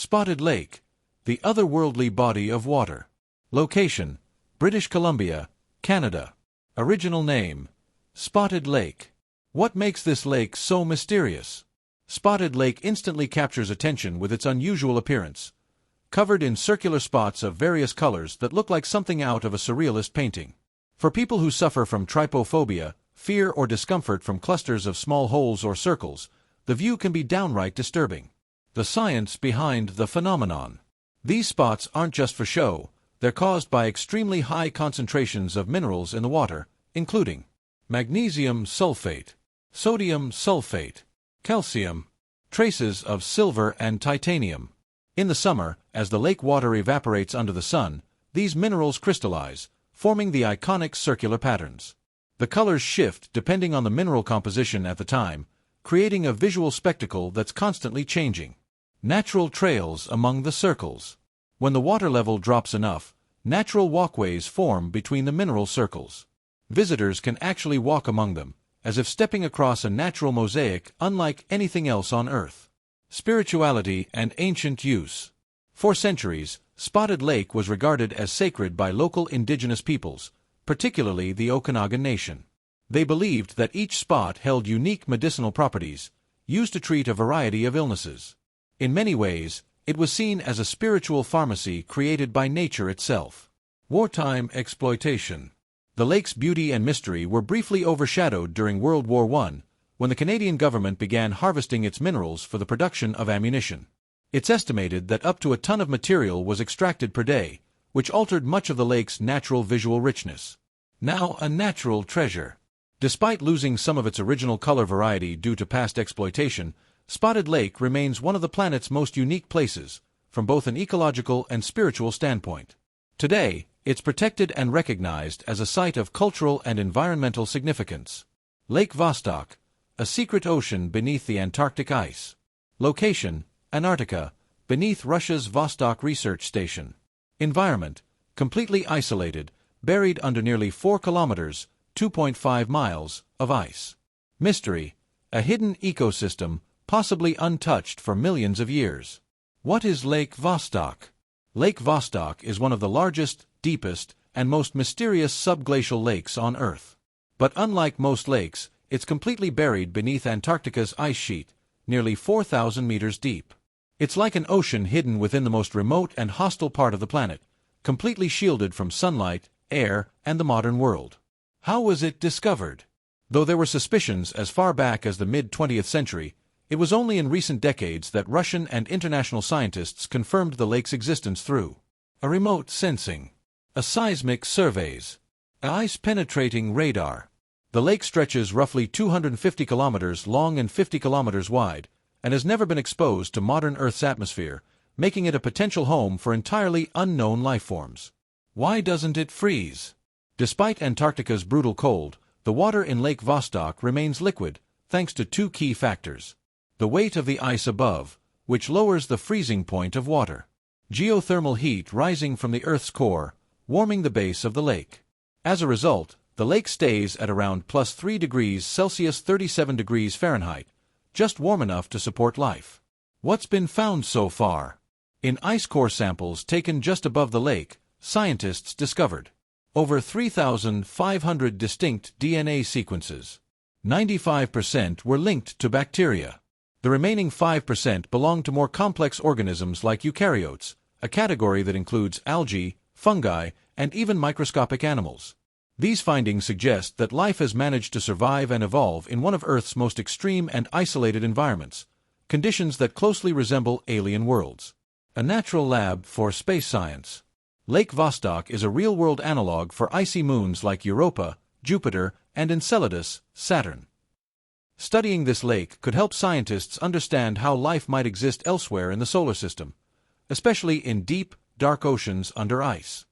Spotted Lake, the otherworldly body of water. Location: British Columbia, Canada. Original name: Spotted Lake. What makes this lake so mysterious? Spotted Lake instantly captures attention with its unusual appearance, covered in circular spots of various colors that look like something out of a surrealist painting. For people who suffer from trypophobia, fear or discomfort from clusters of small holes or circles, the view can be downright disturbing. The science behind the phenomenon. These spots aren't just for show, they're caused by extremely high concentrations of minerals in the water, including magnesium sulfate, sodium sulfate, calcium, traces of silver and titanium. In the summer, as the lake water evaporates under the sun, these minerals crystallize, forming the iconic circular patterns. The colors shift depending on the mineral composition at the time, creating a visual spectacle that's constantly changing. Natural trails among the circles. When the water level drops enough, natural walkways form between the mineral circles. Visitors can actually walk among them, as if stepping across a natural mosaic unlike anything else on Earth. Spirituality and ancient use. For centuries, Spotted Lake was regarded as sacred by local indigenous peoples, particularly the Okanagan Nation. They believed that each spot held unique medicinal properties, used to treat a variety of illnesses. In many ways, it was seen as a spiritual pharmacy created by nature itself. Wartime exploitation. The lake's beauty and mystery were briefly overshadowed during World War I, when the Canadian government began harvesting its minerals for the production of ammunition. It's estimated that up to a ton of material was extracted per day, which altered much of the lake's natural visual richness. Now a natural treasure. Despite losing some of its original color variety due to past exploitation, Spotted Lake remains one of the planet's most unique places, from both an ecological and spiritual standpoint. Today, it's protected and recognized as a site of cultural and environmental significance. Lake Vostok, a secret ocean beneath the Antarctic ice. Location: Antarctica, beneath Russia's Vostok Research Station. Environment: completely isolated, buried under nearly 4 kilometers, 2.5 miles, of ice. Mystery: a hidden ecosystem, possibly untouched for millions of years. What is Lake Vostok? Lake Vostok is one of the largest, deepest, and most mysterious subglacial lakes on Earth. But unlike most lakes, it's completely buried beneath Antarctica's ice sheet, nearly 4,000 meters deep. It's like an ocean hidden within the most remote and hostile part of the planet, completely shielded from sunlight, air, and the modern world. How was it discovered? Though there were suspicions as far back as the mid-20th century, it was only in recent decades that Russian and international scientists confirmed the lake's existence through a remote sensing, a seismic surveys, an ice-penetrating radar. The lake stretches roughly 250 kilometers long and 50 kilometers wide, and has never been exposed to modern Earth's atmosphere, making it a potential home for entirely unknown lifeforms. Why doesn't it freeze? Despite Antarctica's brutal cold, the water in Lake Vostok remains liquid, thanks to two key factors. The weight of the ice above, which lowers the freezing point of water. Geothermal heat rising from the Earth's core, warming the base of the lake. As a result, the lake stays at around plus 3 degrees Celsius 37 degrees Fahrenheit, just warm enough to support life. What's been found so far? In ice core samples taken just above the lake, scientists discovered over 3,500 distinct DNA sequences. 95% were linked to bacteria. The remaining 5% belong to more complex organisms like eukaryotes, a category that includes algae, fungi, and even microscopic animals. These findings suggest that life has managed to survive and evolve in one of Earth's most extreme and isolated environments, conditions that closely resemble alien worlds. A natural lab for space science. Lake Vostok is a real-world analog for icy moons like Europa, Jupiter, and Enceladus, Saturn. Studying this lake could help scientists understand how life might exist elsewhere in the solar system, especially in deep, dark oceans under ice.